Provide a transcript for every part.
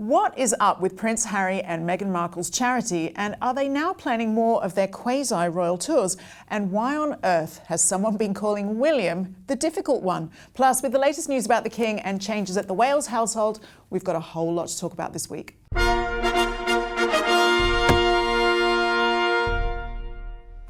What is up with Prince Harry and Meghan Markle's charity, and are they now planning more of their quasi-royal tours? And why on earth has someone been calling William the difficult one? Plus, with the latest news about the King and changes at the Wales household, we've got a whole lot to talk about this week.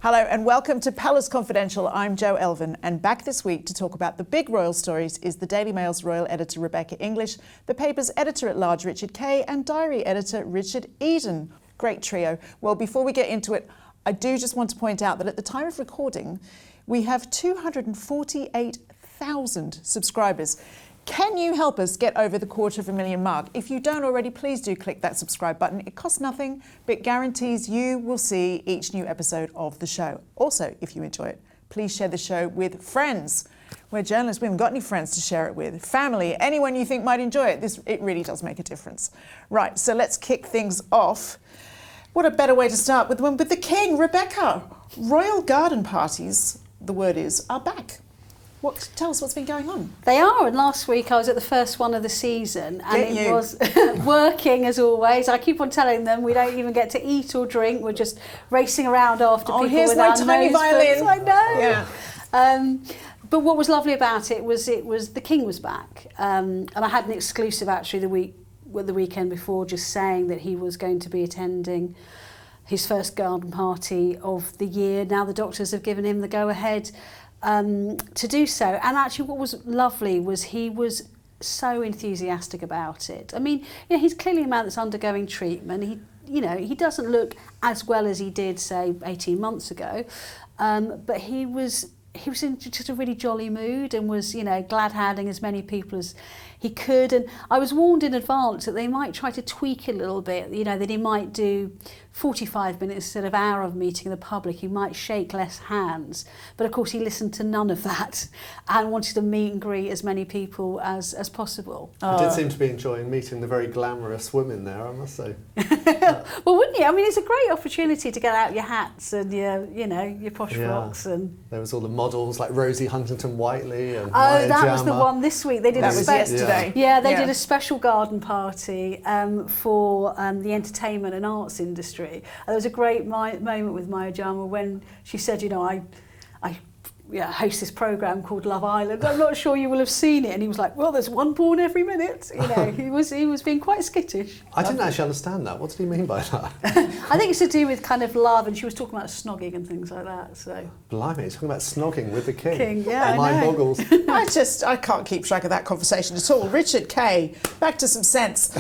Hello and welcome to Palace Confidential. I'm Jo Elvin, and back this week to talk about the big royal stories is the Daily Mail's royal editor Rebecca English, the paper's editor-at-large Richard Kay, and diary editor Richard Eden. Great trio. Well, before we get into it, I do just want to point out that at the time of recording, we have 248,000 subscribers. Can you help us get over the 250,000 mark? If you don't already, please do click that subscribe button. It costs nothing, but guarantees you will see each new episode of the show. Also, if you enjoy it, please share the show with friends. We're journalists, we haven't got any friends to share it with. Family, anyone you think might enjoy it. It really does make a difference. Right, so let's kick things off. What a better way to start with the King, Rebecca. Royal garden parties, the word is, are back. Tell us what's been going on. They are, and last week I was at the first one of the season and it was working as always. I keep on telling them we don't even get to eat or drink, we're just racing around after people with our tiny violin. I know. Yeah. But what was lovely about it was the King was back, and I had an exclusive actually the weekend before, just saying that he was going to be attending his first garden party of the year. Now the doctors have given him the go-ahead to do so, and actually what was lovely was he was so enthusiastic about it. I mean, he's clearly a man that's undergoing treatment. He doesn't look as well as he did, say, 18 months ago, but he was in just a really jolly mood and was, glad-handing as many people as he could. And I was warned in advance that they might try to tweak it a little bit, that he might do 45 minutes instead of hour of meeting the public. He might shake less hands. But of course he listened to none of that and wanted to meet and greet as many people as possible. I did seem to be enjoying meeting the very glamorous women there, I must say. Well, wouldn't you? I mean, it's a great opportunity to get out your hats and your posh frocks. And there was all the models like Rosie Huntington-Whiteley and Maya that Jama. was the one this week. They did that was yesterday. Yeah, they did a special garden party for the entertainment and arts industry. And there was a great moment with Maya Jama when she said, I host this programme called Love Island. I'm not sure you will have seen it. And he was like, well, there's one born every minute. He was being quite skittish. I didn't actually understand that. What did he mean by that? I think it's to do with kind of love, and she was talking about snogging and things like that. So. Blimey, he's talking about snogging with the King. Yeah, Mind boggles. I can't keep track of that conversation at all. Richard Kay, back to some sense.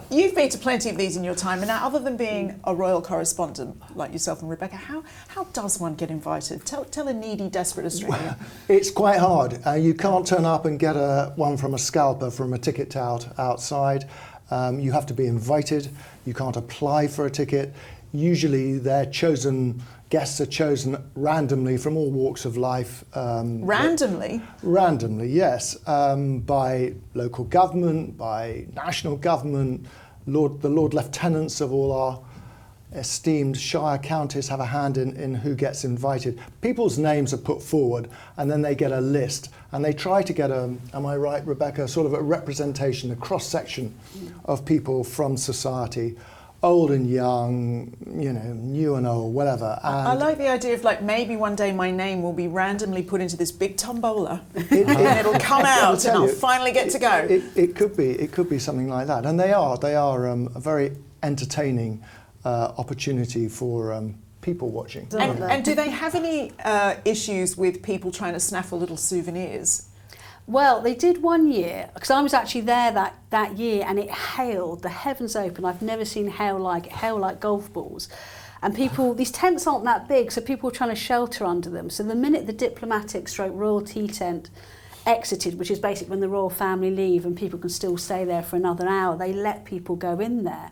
You've been to plenty of these in your time, and now, other than being a royal correspondent like yourself and Rebecca, how does one get invited? Tell a needy, desperate Australian. Well, it's quite hard. You can't turn up and get one from a scalper from a ticket tout outside. You have to be invited. You can't apply for a ticket. Usually guests are chosen randomly from all walks of life. Randomly? Randomly, yes. By local government, by national government, the Lord Lieutenants of all our esteemed shire counties have a hand in who gets invited. People's names are put forward and then they get a list and they try to get am I right, Rebecca, sort of a representation, a cross-section of people from society, old and young, new and old, whatever. And I like the idea of maybe one day my name will be randomly put into this big tombola and it'll come out and I'll finally get to go. It could be something like that. And they are a very entertaining opportunity for people watching. And do they have any issues with people trying to snaffle little souvenirs? Well, they did one year, because I was actually there that year, and it hailed, the heavens open. I've never seen hail like golf balls. And these tents aren't that big, so people were trying to shelter under them. So the minute the diplomatic / royal tea tent exited, which is basically when the royal family leave and people can still stay there for another hour, they let people go in there.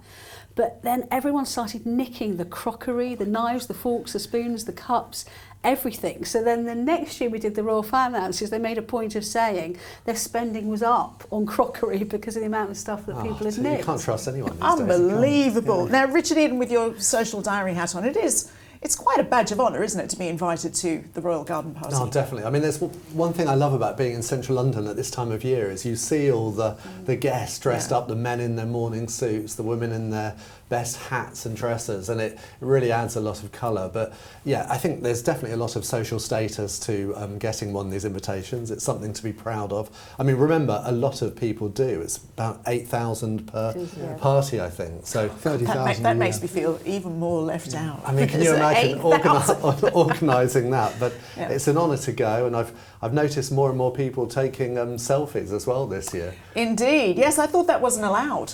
But then everyone started nicking the crockery, the knives, the forks, the spoons, the cups, everything. So then the next year we did the royal finances, they made a point of saying their spending was up on crockery because of the amount of stuff that people had nicked. You can't trust anyone these Unbelievable. Days. Yeah. Now, Richard Eden, with your social diary hat on, it is it's quite a badge of honour, isn't it, to be invited to the Royal Garden Party? No, definitely. I mean, there's one thing I love about being in central London at this time of year is you see all the guests dressed up, the men in their morning suits, the women in their best hats and dresses, and it really adds a lot of colour. But yeah, I think there's definitely a lot of social status to getting one of these invitations. It's something to be proud of. I mean, remember, a lot of people do. It's about 8,000 per party, I think. So 30,000. That makes me feel even more left out. I mean, can you imagine 8,000? organising that? But it's an honour to go, and I've noticed more and more people taking selfies as well this year. Indeed, yes, I thought that wasn't allowed.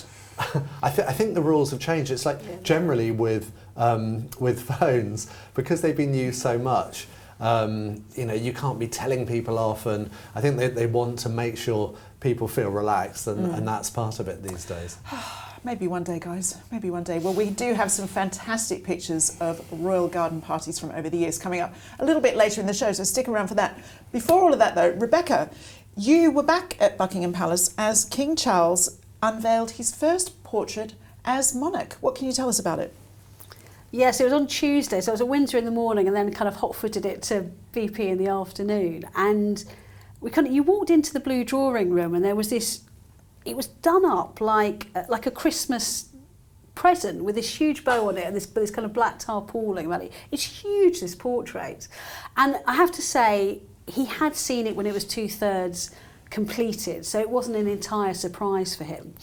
I think the rules have changed. It's like generally with phones, because they've been used so much. You can't be telling people off, and I think they want to make sure people feel relaxed, and that's part of it these days. Maybe one day, guys. Maybe one day. Well, we do have some fantastic pictures of royal garden parties from over the years coming up a little bit later in the show, so stick around for that. Before all of that, though, Rebecca, you were back at Buckingham Palace as King Charles unveiled his first portrait as monarch. What can you tell us about it? Yes, it was on Tuesday, so I was at Windsor in the morning and then kind of hot-footed it to BP in the afternoon. And you walked into the blue drawing room and there was this, it was done up like a Christmas present with this huge bow on it and this kind of black tarpaulin around it. It's huge, this portrait. And I have to say, he had seen it when it was 2/3 completed, so it wasn't an entire surprise for him.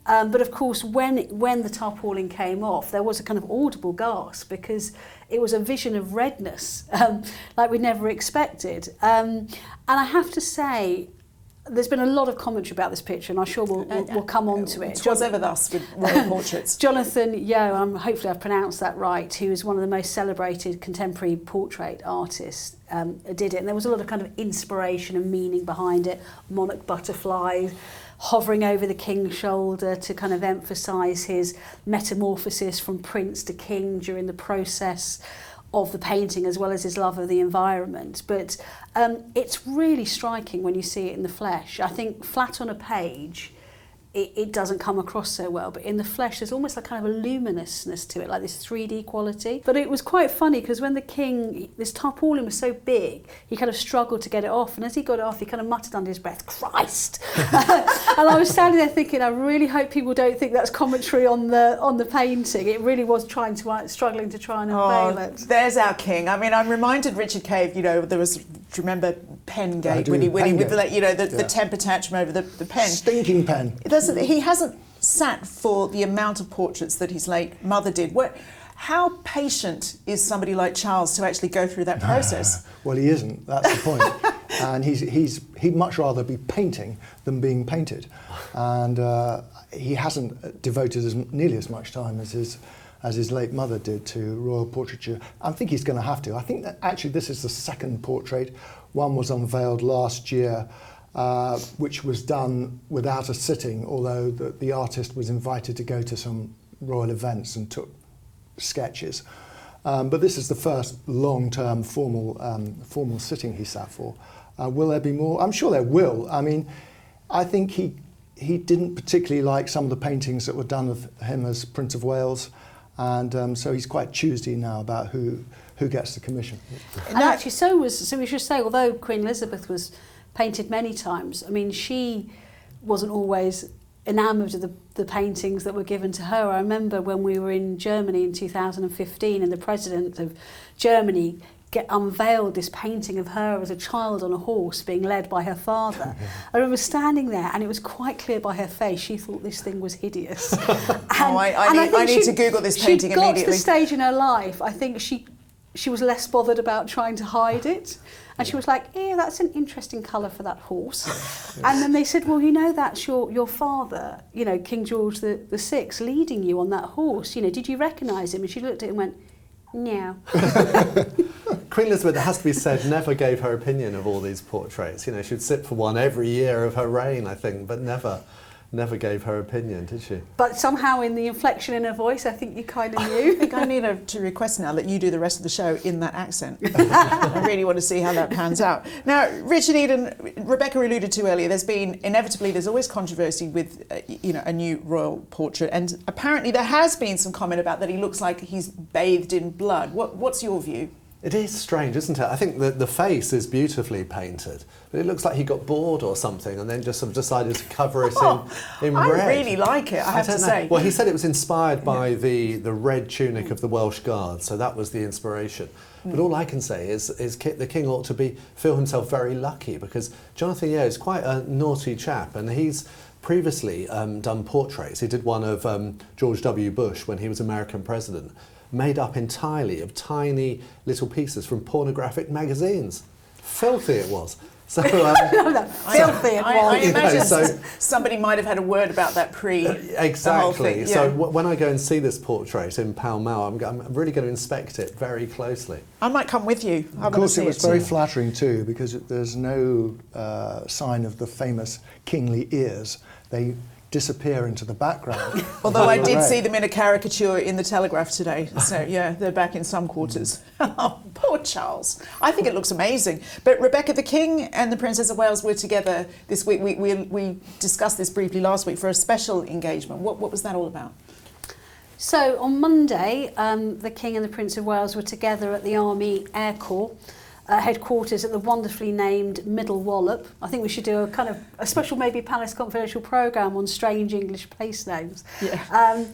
But of course, when the tarpaulin came off, there was a kind of audible gasp because it was a vision of redness, like we'd never expected. And I have to say, there's been a lot of commentary about this picture, and I'm sure we'll come on to it. 'Twas ever thus with royal portraits. Jonathan Yeo, hopefully I've pronounced that right, who is one of the most celebrated contemporary portrait artists, did it. And there was a lot of kind of inspiration and meaning behind it. Monarch butterflies hovering over the king's shoulder to kind of emphasise his metamorphosis from prince to king during the process of the painting, as well as his love of the environment. But it's really striking when you see it in the flesh. I think flat on a page, it doesn't come across so well, but in the flesh there's almost like kind of a luminousness to it, like this 3D quality. But it was quite funny because when the king, this tarpaulin was so big, he kind of struggled to get it off, and as he got it off he kind of muttered under his breath, "Christ!" And I was standing there thinking, I really hope people don't think that's commentary on the painting. It really was struggling to try and unveil it. There's our king. I mean, I'm reminded Richard Cave, there was, do you remember Pengate, when he with the temper tantrum over the pen. Stinking pen. He hasn't sat for the amount of portraits that his late mother did. How patient is somebody like Charles to actually go through that process? Well, he isn't. That's the point. And he'd much rather be painting than being painted. And he hasn't devoted nearly as much time as his late mother did to royal portraiture. I think he's going to have to. I think that actually this is the second portrait. One was unveiled last year, which was done without a sitting, although the artist was invited to go to some royal events and took sketches. But this is the first long-term formal sitting he sat for. Will there be more? I'm sure there will. I mean, I think he didn't particularly like some of the paintings that were done of him as Prince of Wales, and so he's quite choosy now about who gets the commission. And actually, so we should say, although Queen Elizabeth was painted many times, I mean, she wasn't always enamoured of the paintings that were given to her. I remember when we were in Germany in 2015 and the President of Germany unveiled this painting of her as a child on a horse being led by her father. I remember standing there and it was quite clear by her face she thought this thing was hideous. I need to Google this painting immediately. She got to the stage in her life, I think she was less bothered about trying to hide it. And she was like, "Yeah, that's an interesting colour for that horse." And then they said, "Well, that's your father, King George the VI, leading you on that horse. Did you recognise him?" And she looked at him and went, "No." Queen Elizabeth, it has to be said, never gave her opinion of all these portraits. She'd sit for one every year of her reign, I think, but never never gave her opinion, did she? But somehow in the inflection in her voice, I think you kind of I knew. think I need to request now that you do the rest of the show in that accent. I really want to see how that pans out. Now, Richard Eden, Rebecca alluded to earlier, there's always controversy with a new royal portrait, and apparently there has been some comment about that he looks like he's bathed in blood. What's your view? It is strange, isn't it? I think that the face is beautifully painted, but it looks like he got bored or something and then just sort of decided to cover it in red. I really like it, I have to say. Well, he said it was inspired by the red tunic of the Welsh Guards, so that was the inspiration. But all I can say is the King ought to feel himself very lucky, because Jonathan Yeo is quite a naughty chap, and he's previously done portraits. He did one of George W. Bush when he was American president, made up entirely of tiny little pieces from pornographic magazines. Filthy it was. So, Filthy it was. I imagine somebody might have had a word about that exactly. the whole thing. Yeah. So when I go and see this portrait in Pall Mall, I'm really going to inspect it very closely. I might come with you. Of course, it was very flattering too, because there's no sign of the famous kingly ears. They disappear into the background. Although I did see them in a caricature in the Telegraph today. So yeah, they're back in some quarters. Oh, poor Charles. I think it looks amazing. But Rebecca, the King and the Princess of Wales were together this week. We discussed this briefly last week for a special engagement. What was that all about? So on Monday, the King and the Prince of Wales were together at the Army Air Corps headquarters at the wonderfully named Middle Wallop. I think we should do a special maybe Palace Confidential programme on strange English place names. Yeah.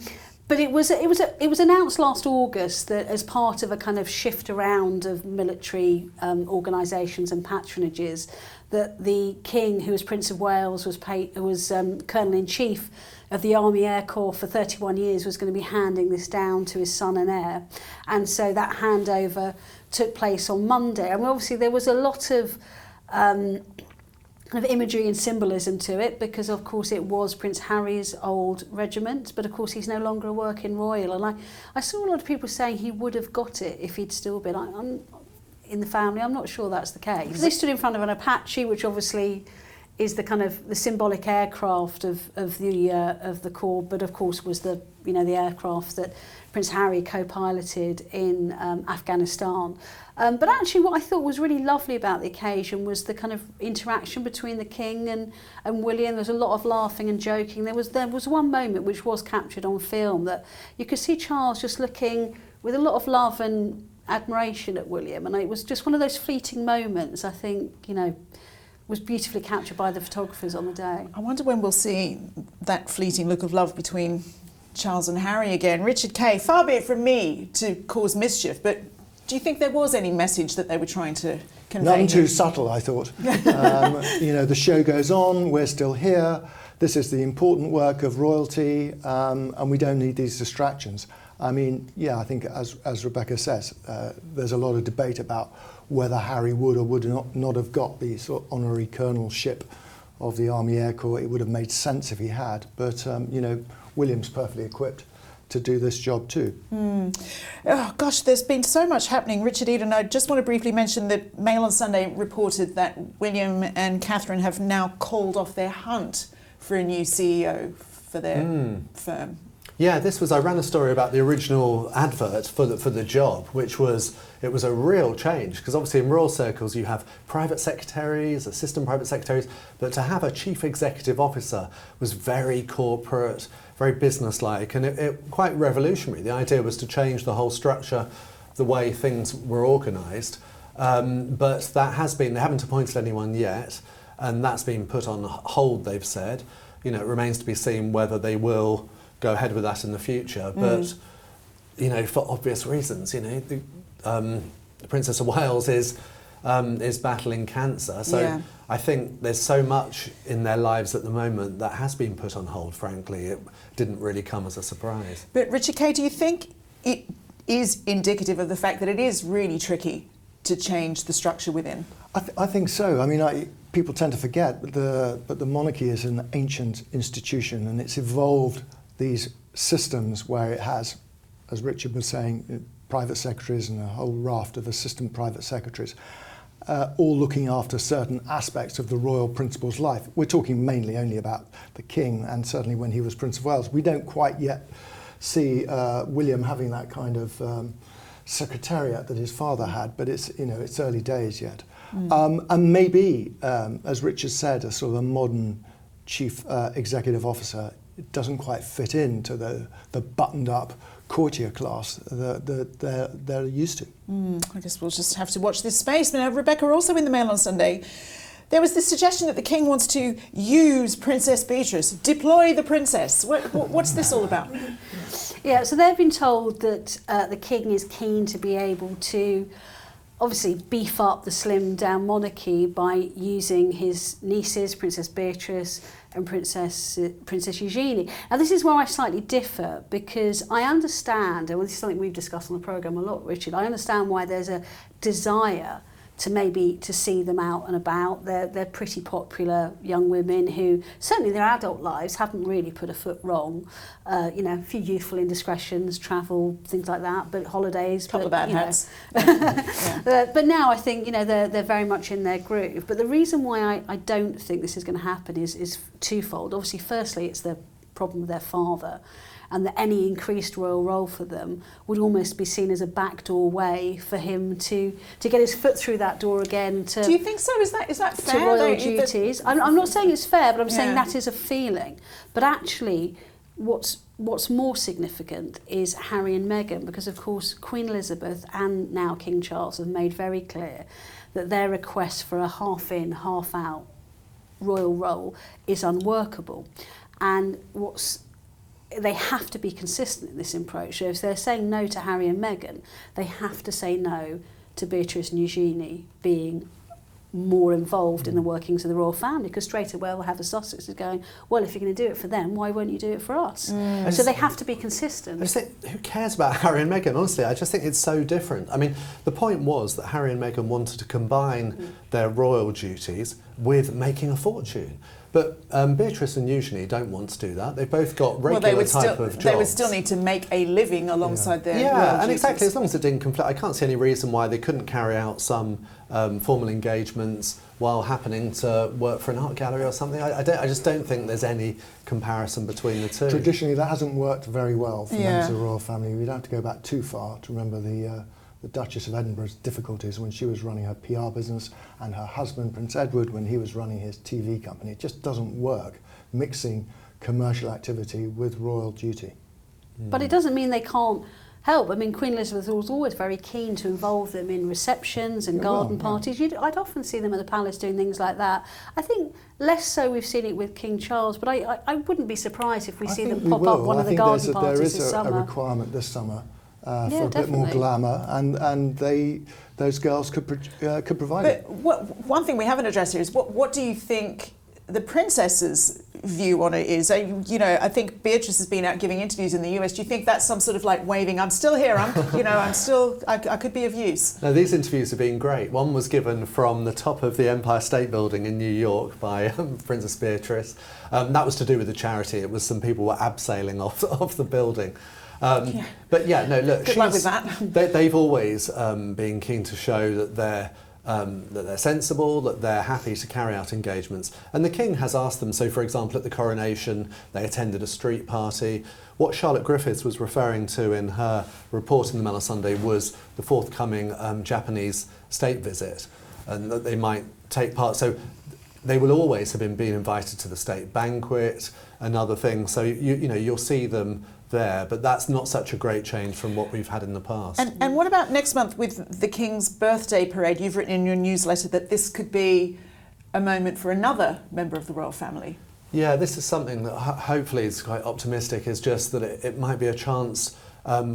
But it was announced last August that as part of a kind of shift around of military organisations and patronages, that the King, who was Prince of Wales, was Colonel-in-Chief of the Army Air Corps for 31 years, was going to be handing this down to his son and heir. And so that handover took place on Monday. And obviously there was a lot of kind of imagery and symbolism to it, because of course it was Prince Harry's old regiment, but of course he's no longer a working royal. And I saw a lot of people saying he would have got it if he'd still been in the family. I'm not sure that's the case. They stood in front of an Apache, which obviously is the kind of the symbolic aircraft of the Corps, but of course was the aircraft that Prince Harry co-piloted in Afghanistan. But actually what I thought was really lovely about the occasion was the kind of interaction between the King and William. There was a lot of laughing and joking. There was one moment which was captured on film that you could see Charles just looking with a lot of love and admiration at William, and it was just one of those fleeting moments, I think, was beautifully captured by the photographers on the day. I wonder when we'll see that fleeting look of love between Charles and Harry again. Richard Kay, far be it from me to cause mischief, but do you think there was any message that they were trying to convey? None too subtle, I thought. The show goes on, we're still here, this is the important work of royalty, and we don't need these distractions. I mean, yeah, I think as Rebecca says, there's a lot of debate about whether Harry would or would not have got the sort of honorary colonelship of the Army Air Corps. It would have made sense if he had, but William's perfectly equipped to do this job too. Oh gosh, there's been so much happening. Richard Eden, I just want to briefly mention that Mail on Sunday reported that William and Catherine have now called off their hunt for a new CEO for their firm. Yeah, I ran a story about the original advert for the job, it was a real change, because obviously in royal circles you have private secretaries, assistant private secretaries, but to have a chief executive officer was very corporate, very businesslike, and it quite revolutionary. The idea was to change the whole structure, the way things were organised, but they haven't appointed anyone yet, and that's been put on hold, they've said. It remains to be seen whether they will go ahead with that in the future, but for obvious reasons, the Princess of Wales is battling cancer, so yeah. I think there's so much in their lives at the moment that has been put on hold. Frankly, it didn't really come as a surprise. But Richard Kay, do you think it is indicative of the fact that it is really tricky to change the structure within? I think so. I mean, people tend to forget, but the monarchy is an ancient institution, and it's evolved these systems where it has, as Richard was saying, private secretaries and a whole raft of assistant private secretaries. all looking after certain aspects of the royal principal's life. We're talking mainly only about the king, and certainly when he was Prince of Wales. We don't quite yet see William having that kind of secretariat that his father had, but it's early days yet. And maybe, as Richard said, a sort of a modern chief executive officer doesn't quite fit into the buttoned-up courtier class that they're used to. I guess we'll just have to watch this space. Now, Rebecca, also in the Mail on Sunday, there was this suggestion that the king wants to use Princess Beatrice, deploy the princess. What's this all about? Yeah, so they've been told that the king is keen to be able to obviously beef up the slimmed down monarchy by using his nieces, Princess Beatrice and Princess Eugenie. Now this is where I slightly differ, because I understand, and this is something we've discussed on the programme a lot, Richard, I understand why there's a desire to see them out and about. They're pretty popular young women who, certainly their adult lives, haven't really put a foot wrong. A few youthful indiscretions, travel, things like that, but holidays. Couple of bad hats. But now I think, they're very much in their groove. But the reason why I don't think this is going to happen is twofold. Obviously, firstly, it's the problem with their father, and that any increased royal role for them would almost be seen as a backdoor way for him to get his foot through that door again. Do you think so? Is that fair? To royal duties. I'm not saying it's fair, but I'm saying that is a feeling. But actually, what's more significant is Harry and Meghan, because of course Queen Elizabeth and now King Charles have made very clear that their request for a half-in, half-out royal role is unworkable. And they have to be consistent in this approach. So if they're saying no to Harry and Meghan, they have to say no to Beatrice and Eugenie being more involved in the workings of the royal family, because straight away we'll have the Sussexes going, well, if you're going to do it for them, why won't you do it for us? So they have to be consistent. I just think, who cares about Harry and Meghan? Honestly, I just think it's so different. I mean, the point was that Harry and Meghan wanted to combine their royal duties with making a fortune. But Beatrice and Eugenie don't want to do that. They've both got regular type of jobs. They would still need to make a living alongside their royal and duties. exactly, as long as it didn't conflict. I can't see any reason why they couldn't carry out some formal engagements while happening to work for an art gallery or something. I just don't think there's any comparison between the two. Traditionally, that hasn't worked very well for members of the royal family. We don't have to go back too far to remember the Duchess of Edinburgh's difficulties when she was running her PR business, and her husband, Prince Edward, when he was running his TV company. It just doesn't work, mixing commercial activity with royal duty. But it doesn't mean they can't help. I mean, Queen Elizabeth was always very keen to involve them in receptions and garden parties. I'd often see them at the palace doing things like that. I think less so we've seen it with King Charles, but I wouldn't be surprised if we see them pop up one of the garden parties this summer. There is a requirement this summer for a bit definitely more glamour, and those girls could provide it. One thing we haven't addressed here is what do you think the princess's view on it is? I think Beatrice has been out giving interviews in the US. Do you think that's some sort of like waving, I'm still here, I could be of use? No, these interviews have been great. One was given from the top of the Empire State Building in New York by Princess Beatrice. That was to do with the charity. It was some people were abseiling off the building. But look, good luck with that. They've always been keen to show that they're sensible, that they're happy to carry out engagements. And the King has asked them, so for example at the coronation they attended a street party. What Charlotte Griffiths was referring to in her report in the Mail on Sunday was the forthcoming Japanese state visit, and that they might take part. So they will always have been invited to the state banquet and other things. So you'll see them there, but that's not such a great change from what we've had in the past. And what about next month with the King's birthday parade? You've written in your newsletter that this could be a moment for another member of the royal family. Yeah, this is something that hopefully is quite optimistic, is just that it might be a chance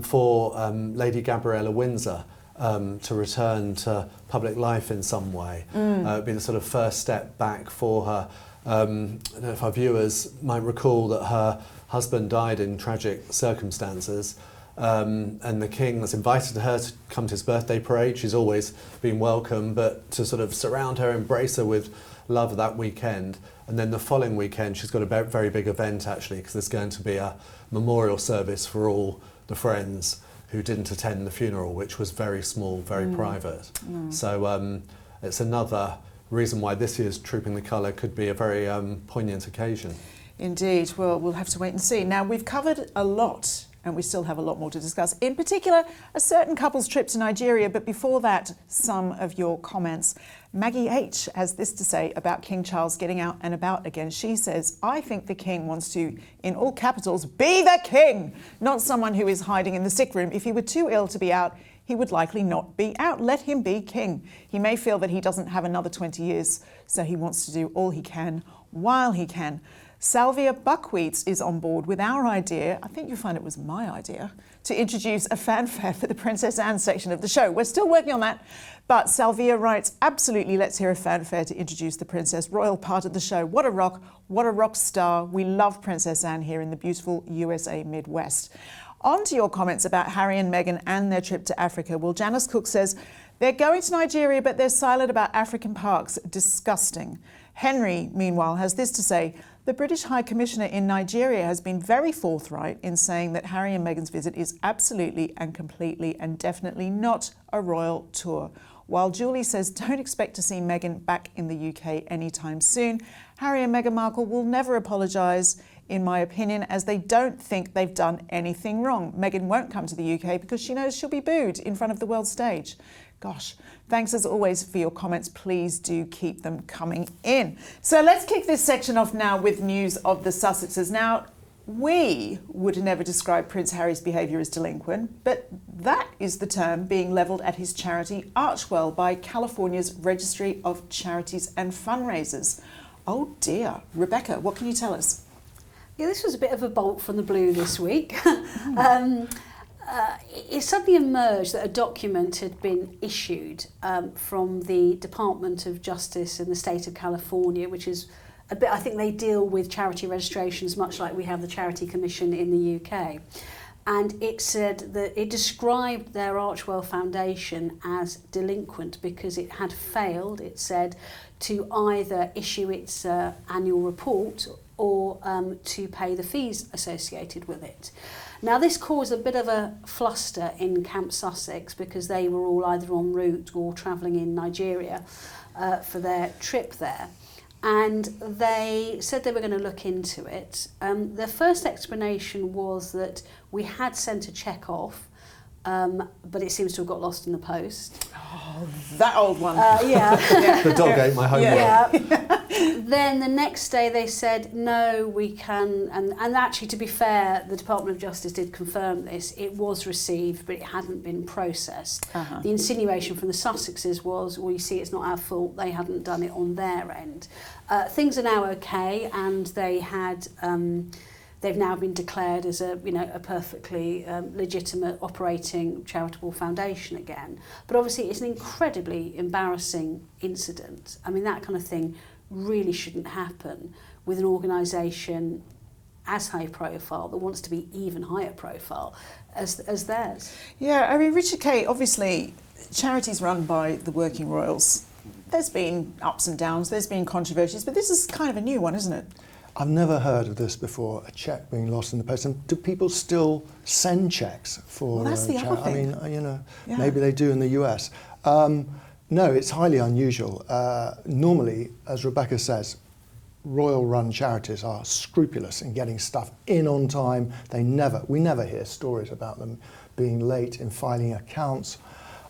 for Lady Gabriella Windsor to return to public life in some way. It would be the sort of first step back for her. I don't know if our viewers might recall that her husband died in tragic circumstances, and the King has invited her to come to his birthday parade. She's always been welcome, but to sort of surround her, embrace her with love that weekend. And then the following weekend she's got a very big event actually, because there's going to be a memorial service for all the friends who didn't attend the funeral, which was very small, very private. So it's another reason why this year's Trooping the Colour could be a very poignant occasion. Indeed. Well, we'll have to wait and see. Now, we've covered a lot, and we still have a lot more to discuss. In particular, a certain couple's trip to Nigeria. But before that, some of your comments. Maggie H has this to say about King Charles getting out and about again. She says, I think the King wants to, in all capitals, be the King, not someone who is hiding in the sick room. If he were too ill to be out, he would likely not be out. Let him be king. He may feel that he doesn't have another 20 years, so he wants to do all he can while he can. Salvia Buckwheats is on board with our idea, I think you'll find it was my idea, to introduce a fanfare for the Princess Anne section of the show. We're still working on that, but Salvia writes, absolutely, let's hear a fanfare to introduce the Princess Royal part of the show. What a rock star. We love Princess Anne here in the beautiful USA Midwest. On to your comments about Harry and Meghan and their trip to Africa. Well, Janice Cook says, they're going to Nigeria, but they're silent about African parks. Disgusting. Henry, meanwhile, has this to say, the British High Commissioner in Nigeria has been very forthright in saying that Harry and Meghan's visit is absolutely and completely and definitely not a royal tour. While Julie says don't expect to see Meghan back in the UK anytime soon, Harry and Meghan Markle will never apologise, in my opinion, as they don't think they've done anything wrong. Meghan won't come to the UK because she knows she'll be booed in front of the world stage. Gosh, thanks as always for your comments. Please do keep them coming in. So let's kick this section off now with news of the Sussexes. Now, we would never describe Prince Harry's behaviour as delinquent, but that is the term being levelled at his charity Archewell by California's Registry of Charities and Fundraisers. Oh dear. Rebecca, what can you tell us? Yeah, this was a bit of a bolt from the blue this week. It suddenly emerged that a document had been issued from the Department of Justice in the state of California, which is a bit, I think they deal with charity registrations much like we have the Charity Commission in the UK. And it said that it described their Archewell Foundation as delinquent because it had failed, it said, to either issue its annual report or to pay the fees associated with it. Now, this caused a bit of a fluster in Camp Sussex because they were all either en route or travelling in Nigeria for their trip there. And they said they were going to look into it. Their first explanation was that we had sent a cheque off, but it seems to have got lost in the post. Oh, that old one. Yeah. The dog ate my homework. Yeah. Then the next day they said, no, we can, and actually, to be fair, the Department of Justice did confirm this. It was received, but it hadn't been processed. Uh-huh. The insinuation from the Sussexes was, well, you see, it's not our fault. They hadn't done it on their end. Things are now okay, and they had... They've now been declared as a perfectly legitimate operating charitable foundation again. But obviously it's an incredibly embarrassing incident. I mean, that kind of thing really shouldn't happen with an organisation as high profile that wants to be even higher profile as theirs. Yeah, I mean, Richard Kay, obviously charities run by the working royals. There's been ups and downs, there's been controversies, but this is kind of a new one, isn't it? I've never heard of this before, a cheque being lost in the post. And do people still send cheques for well, that's the other thing. I mean, maybe they do in the US. No, it's highly unusual. Normally, as Rebecca says, royal-run charities are scrupulous in getting stuff in on time. We never hear stories about them being late in filing accounts.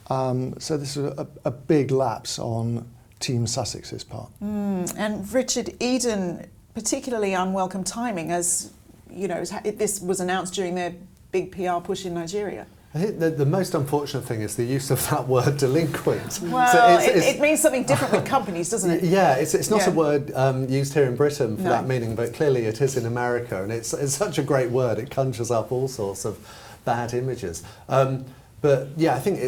So this is a big lapse on Team Sussex's part. And Richard Eden... particularly unwelcome timing, as you know, this was announced during their big PR push in Nigeria. I think the most unfortunate thing is the use of that word delinquent. Well, so it means something different with companies, doesn't it? Yeah, it's not a word used here in Britain for that meaning, but clearly it is in America, and it's such a great word. It conjures up all sorts of bad images. But yeah, I think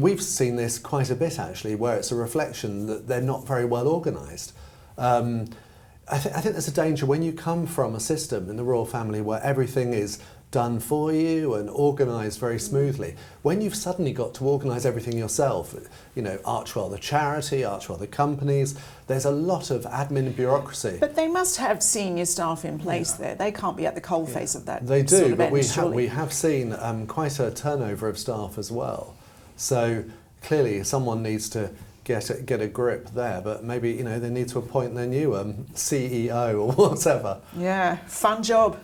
we've seen this quite a bit actually, where it's a reflection that they're not very well organised. I think there's a danger when you come from a system in the royal family where everything is done for you and organised very smoothly. When you've suddenly got to organise everything yourself, Archewell the charity, Archewell the companies, there's a lot of admin and bureaucracy. But they must have senior staff in place there. They can't be at the coalface of that. They do, sort of but end, we have seen quite a turnover of staff as well. So clearly someone needs to get a grip there. But maybe, you know, they need to appoint their new CEO or whatever. Yeah, fun job.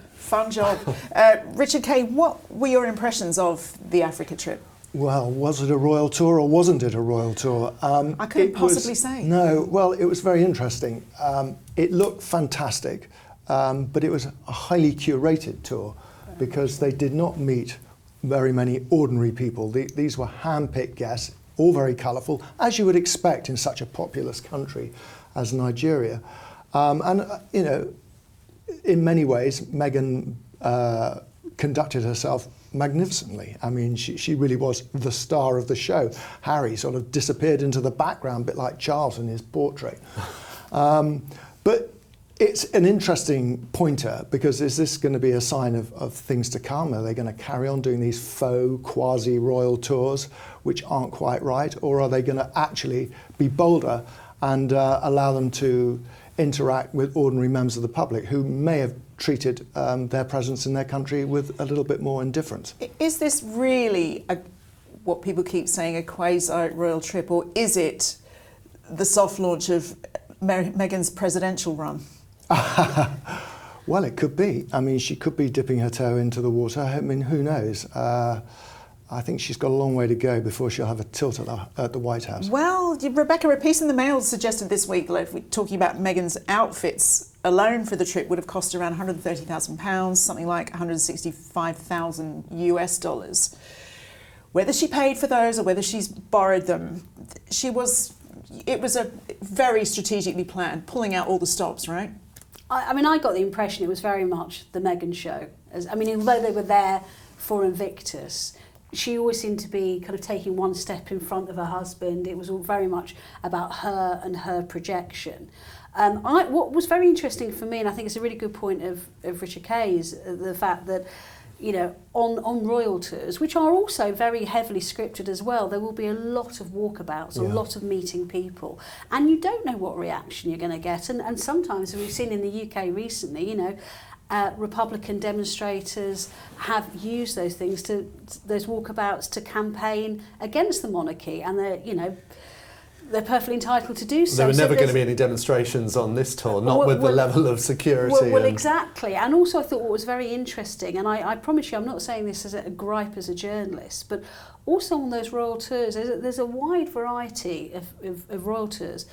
Richard Kay, what were your impressions of the Africa trip? Well, was it a royal tour or wasn't it a royal tour? I couldn't possibly say. No, well, it was very interesting. It looked fantastic, but it was a highly curated tour because they did not meet very many ordinary people. These were hand-picked guests, all very colourful, as you would expect in such a populous country as Nigeria. And, you know, in many ways, Meghan conducted herself magnificently. I mean, she really was the star of the show. Harry sort of disappeared into the background, a bit like Charles in his portrait. But it's an interesting pointer, because is this going to be a sign of things to come? Are they going to carry on doing these faux quasi-royal tours, which aren't quite right? Or are they going to actually be bolder and allow them to interact with ordinary members of the public who may have treated their presence in their country with a little bit more indifference? Is this really what people keep saying, a quasi-royal trip, or is it the soft launch of Meghan's presidential run? Well, it could be. I mean, she could be dipping her toe into the water. I mean, who knows? I think she's got a long way to go before she'll have a tilt at the White House. Well, Rebecca, a piece in the Mail suggested this week, like, we're talking about Meghan's outfits alone for the trip would have cost around £130,000, something like $165,000 US. Whether she paid for those or whether she's borrowed them, it was a very strategically planned, pulling out all the stops, right? I mean, I got the impression it was very much the Meghan show. Although they were there for Invictus, she always seemed to be kind of taking one step in front of her husband. It was all very much about her and her projection. What was very interesting for me, and I think it's a really good point of Richard Kay's, the fact that, you know, on royal tours, which are also very heavily scripted as well, there will be a lot of walkabouts, a lot of meeting people, and you don't know what reaction you're going to get. And sometimes, we've seen in the UK recently, you know, Republican demonstrators have used those walkabouts to campaign against the monarchy, and they're perfectly entitled to do so. There were never going to be any demonstrations on this tour, not with the level of security. Well, exactly. And also I thought what was very interesting, and I promise you I'm not saying this as a gripe as a journalist, but also on those royal tours, there's a wide variety of royal tours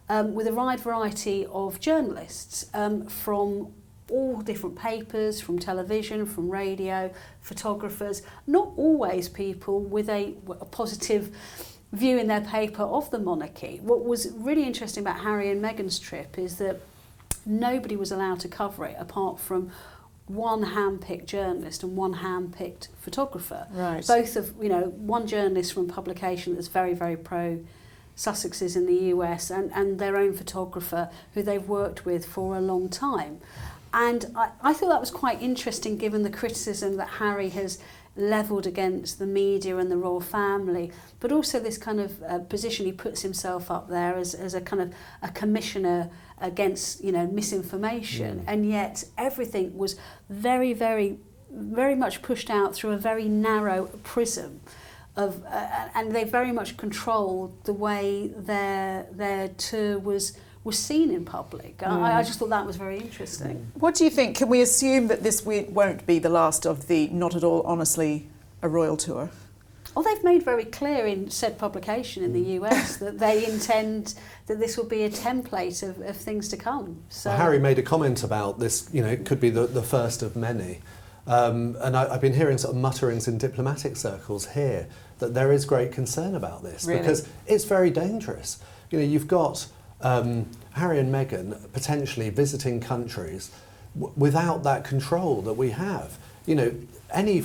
with a wide variety of journalists from all different papers, from television, from radio, photographers, not always people with a positive view in their paper of the monarchy. What was really interesting about Harry and Meghan's trip is that nobody was allowed to cover it apart from one hand-picked journalist and one hand-picked photographer. Right. Both of, you know, one journalist from a publication that's very, very pro Sussexes in the US, and their own photographer who they've worked with for a long time. And I thought that was quite interesting, given the criticism that Harry has levelled against the media and the royal family, but also this kind of position he puts himself up there as a kind of a commissioner against, you know, misinformation. And yet everything was very, very, very much pushed out through a very narrow prism of, and they very much controlled the way their tour was seen in public. I just thought that was very interesting. What do you think? Can we assume that this won't be the last of the Not At All Honestly a Royal Tour? Well, they've made very clear in said publication in the US that they intend that this will be a template of things to come. So well, Harry made a comment about this, you know, it could be the first of many. And I've been hearing sort of mutterings in diplomatic circles here that there is great concern about this. Really? Because it's very dangerous. You know, you've got Harry and Meghan potentially visiting countries without that control that we have. You know, any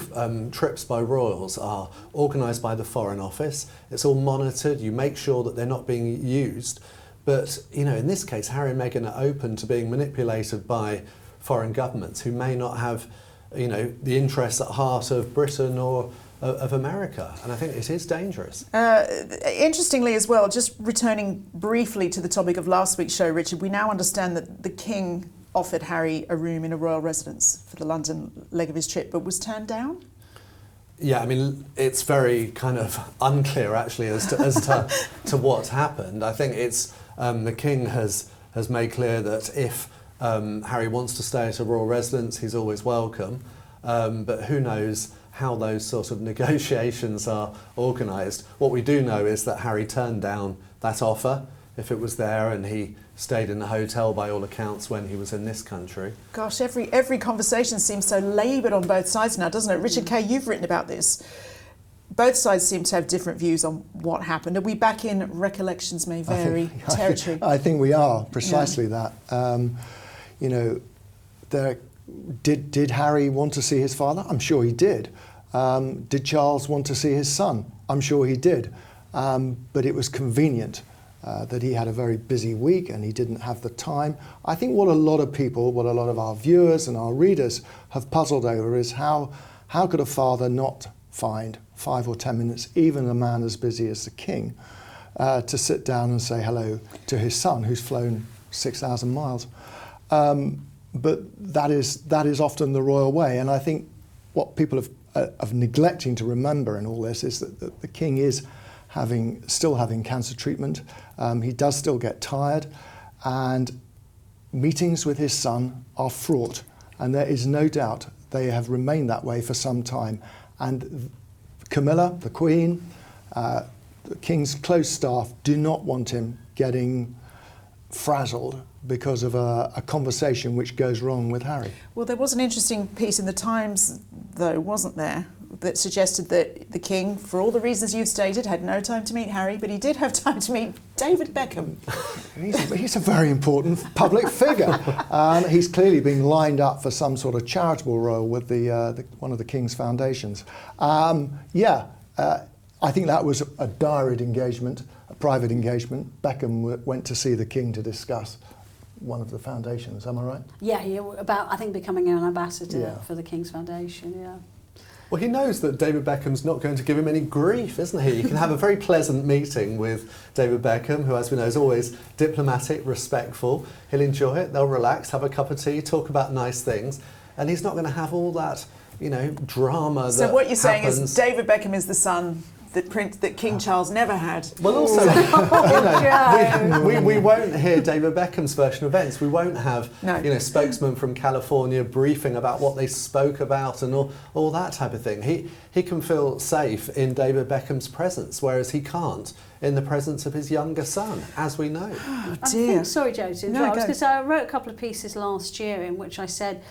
trips by royals are organised by the Foreign Office. It's all monitored. You make sure that they're not being used. But, you know, in this case, Harry and Meghan are open to being manipulated by foreign governments who may not have, you know, the interests at heart of Britain or of America, and I think it is dangerous. Interestingly as well, just returning briefly to the topic of last week's show, Richard, we now understand that the King offered Harry a room in a royal residence for the London leg of his trip, but was turned down? Yeah, I mean, it's very kind of unclear actually as to what happened. I think it's the King has made clear that if Harry wants to stay at a royal residence, he's always welcome. But who knows how those sort of negotiations are organised. What we do know is that Harry turned down that offer if it was there, and he stayed in the hotel by all accounts when he was in this country. Gosh, every conversation seems so laboured on both sides now, doesn't it? Richard Kay, you've written about this. Both sides seem to have different views on what happened. Are we back in recollections may vary territory? I think we are, precisely that. You know, did Harry want to see his father? I'm sure he did. Did Charles want to see his son? I'm sure he did. But it was convenient that he had a very busy week and he didn't have the time. I think what a lot of people, what a lot of our viewers and our readers have puzzled over is how could a father not find 5 or 10 minutes, even a man as busy as the King, to sit down and say hello to his son who's flown 6,000 miles. But that is often the royal way, and I think what people are neglecting to remember in all this is that the King is still having cancer treatment. He does still get tired, and meetings with his son are fraught, and there is no doubt they have remained that way for some time. And Camilla, the Queen, the King's close staff do not want him getting frazzled because of a conversation which goes wrong with Harry. Well, there was an interesting piece in the Times, though, wasn't there, that suggested that the King, for all the reasons you've stated, had no time to meet Harry, but he did have time to meet David Beckham. He's a very important public figure. He's clearly being lined up for some sort of charitable role with one of the King's foundations. I think that was a direct engagement, a private engagement. Beckham went to see the King to discuss one of the foundations, am I right? Yeah, about, I think, becoming an ambassador for the King's Foundation, yeah. Well, he knows that David Beckham's not going to give him any grief, isn't he? You can have a very pleasant meeting with David Beckham, who, as we know, is always diplomatic, respectful. He'll enjoy it, they'll relax, have a cup of tea, talk about nice things, and he's not going to have all that, drama. So what you're saying is David Beckham is the son that King Charles never had. Well, also, we won't hear David Beckham's version of events. We won't have, spokesmen from California briefing about what they spoke about and all that type of thing. He can feel safe in David Beckham's presence, whereas he can't in the presence of his younger son, as we know. Oh, dear. Sorry, Joe, to interrupt. Because I wrote a couple of pieces last year in which I said,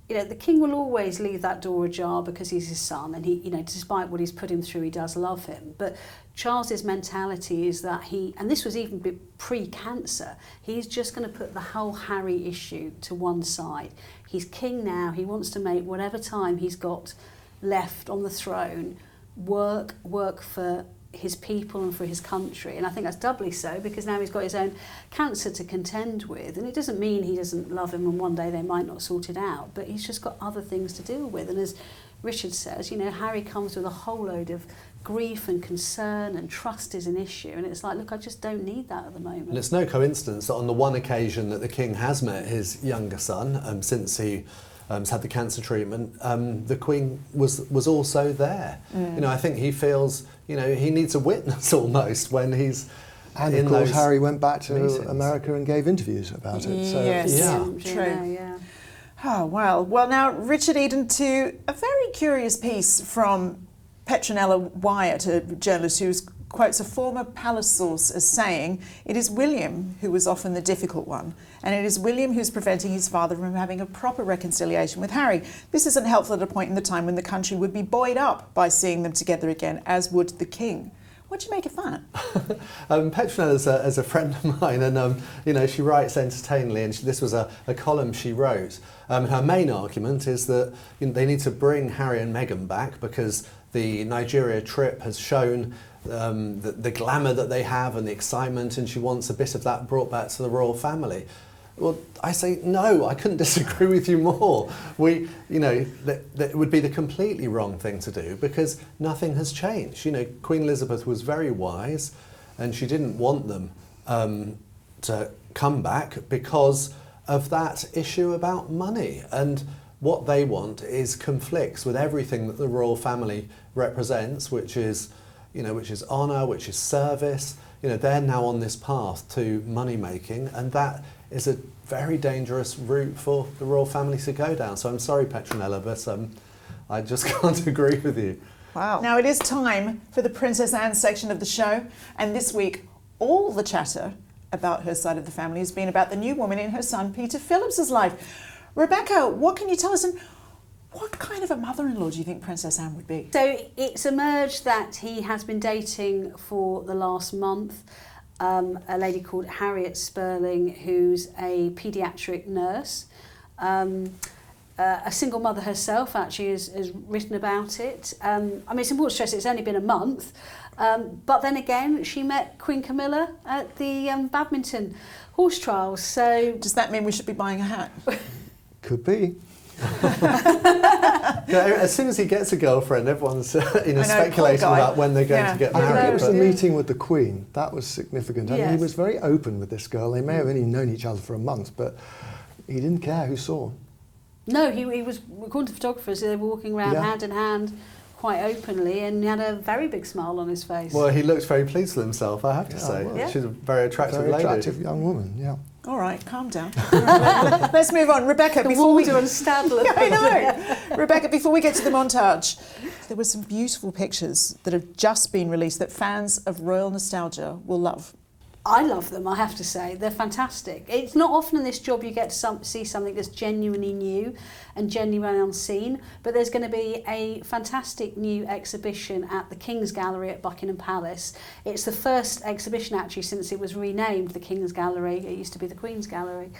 the King will always leave that door ajar because he's his son, and he, despite what he's put him through, he does love him. But Charles's mentality is that and this was even pre-cancer, he's just going to put the whole Harry issue to one side. He's king now. He wants to make whatever time he's got left on the throne work for his people and for his country, and I think that's doubly so because now he's got his own cancer to contend with, and it doesn't mean he doesn't love him and one day they might not sort it out, but he's just got other things to deal with. And as Richard says, Harry comes with a whole load of grief and concern, and trust is an issue, and it's like, look, I just don't need that at the moment. And it's no coincidence that on the one occasion that the King has met his younger son since he had the cancer treatment, the Queen was also there. I think he feels, he needs a witness almost when he's and in of course those Harry went back to meetings. America and gave interviews about it. So. Yes, true. Oh, well. Well, now, Richard Eden, to a very curious piece from Petronella Wyatt, a journalist who quotes a former palace source as saying, it is William who was often the difficult one, and it is William who's preventing his father from having a proper reconciliation with Harry. This isn't helpful at a point in the time when the country would be buoyed up by seeing them together again, as would the King. What do you make of that? Petronella is a friend of mine, and she writes entertainingly, and this was a column she wrote. Her main argument is that they need to bring Harry and Meghan back because the Nigeria trip has shown the glamour that they have and the excitement, and she wants a bit of that brought back to the royal family. Well, I say no, I couldn't disagree with you more. That would be the completely wrong thing to do because nothing has changed. Queen Elizabeth was very wise, and she didn't want them to come back because of that issue about money. And what they want conflicts with everything that the royal family represents, which is honour, which is service. They're now on this path to money making, and that is a very dangerous route for the royal family to go down. So I'm sorry, Petronella, but I just can't agree with you. Wow. Now it is time for the Princess Anne section of the show, and this week all the chatter about her side of the family has been about the new woman in her son Peter Phillips' life. Rebecca, what can you tell us, and what kind of a mother-in-law do you think Princess Anne would be? So it's emerged that he has been dating for the last month a lady called Harriet Sperling, who's a paediatric nurse. A single mother herself actually has written about it. I mean, it's important to stress it's only been a month, but then again, she met Queen Camilla at the badminton horse trials. So does that mean we should be buying a hat? Could be. As soon as he gets a girlfriend, everyone's speculating about when they're going to get married. I think it was the meeting with the Queen that was significant. I mean, he was very open with this girl. They may have only known each other for a month, but he didn't care who saw. No, he was, according to photographers, they were walking around hand in hand quite openly, and he had a very big smile on his face. Well, he looks very pleased with himself, I have to say. Well, she's a very attractive lady. Very attractive young woman, yeah. All right, calm down. Let's move on. Rebecca, before we... I know. Rebecca, before we get to the montage, there were some beautiful pictures that have just been released that fans of royal nostalgia will love. I love them, I have to say. They're fantastic. It's not often in this job you get to see something that's genuinely new and genuinely unseen, but there's going to be a fantastic new exhibition at the King's Gallery at Buckingham Palace. It's the first exhibition actually since it was renamed the King's Gallery. It used to be the Queen's Gallery.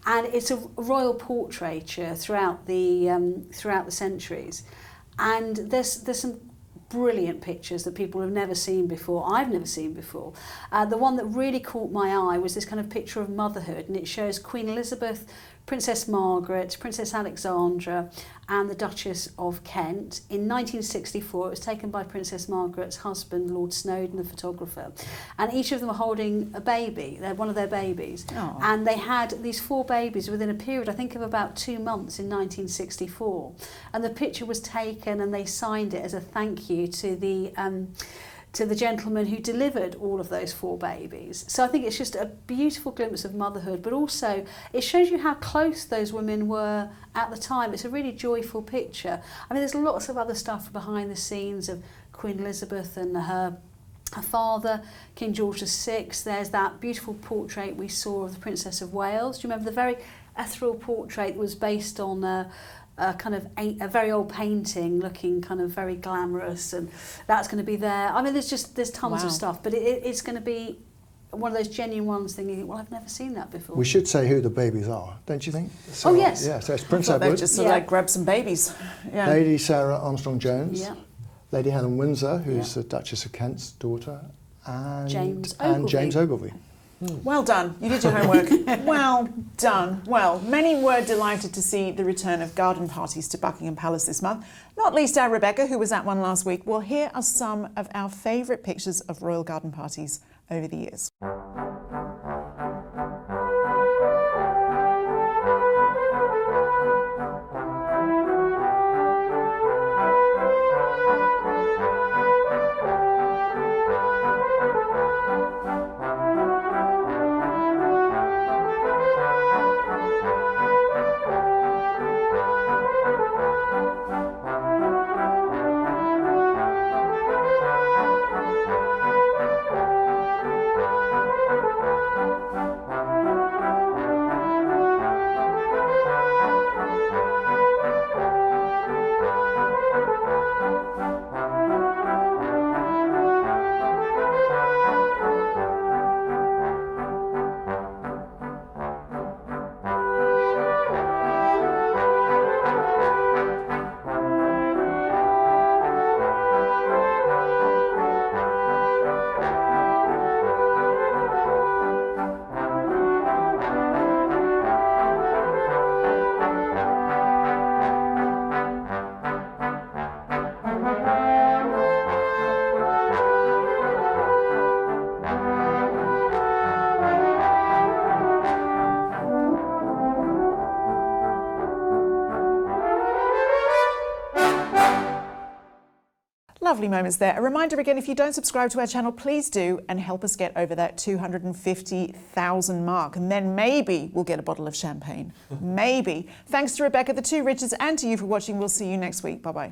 And it's a royal portraiture throughout the centuries. And there's some brilliant pictures that people have never seen before. I've never seen before. The one that really caught my eye was this kind of picture of motherhood, and it shows Queen Elizabeth, Princess Margaret, Princess Alexandra and the Duchess of Kent. In 1964, it was taken by Princess Margaret's husband, Lord Snowdon, the photographer. And each of them were holding a baby, one of their babies. Aww. And they had these 4 babies within a period, I think, of about 2 months in 1964. And the picture was taken and they signed it as a thank you to the gentleman who delivered all of those 4 babies. So I think it's just a beautiful glimpse of motherhood, but also it shows you how close those women were at the time. It's a really joyful picture. I mean, there's lots of other stuff behind the scenes of Queen Elizabeth and her father, King George VI. There's that beautiful portrait we saw of the Princess of Wales. Do you remember the very ethereal portrait that was based on a very old painting looking kind of very glamorous, and that's going to be there. I mean, there's tons of stuff, but it's going to be one of those genuine ones thinking, you think, well, I've never seen that before. We should say who the babies are, don't you think? So, yes. Yeah, so it's Prince Edward. Just grab some babies. Yeah. Lady Sarah Armstrong-Jones. Yeah. Lady Helen Windsor, who's the Duchess of Kent's daughter. And James Ogilvy. Well done. You did your homework. Well done. Well, many were delighted to see the return of garden parties to Buckingham Palace this month, not least our Rebecca, who was at one last week. Well, here are some of our favourite pictures of royal garden parties over the years. Lovely moments there. A reminder again, if you don't subscribe to our channel, please do, and help us get over that 250,000 mark. And then maybe we'll get a bottle of champagne. Maybe. Thanks to Rebecca, the two Richards, and to you for watching. We'll see you next week. Bye-bye.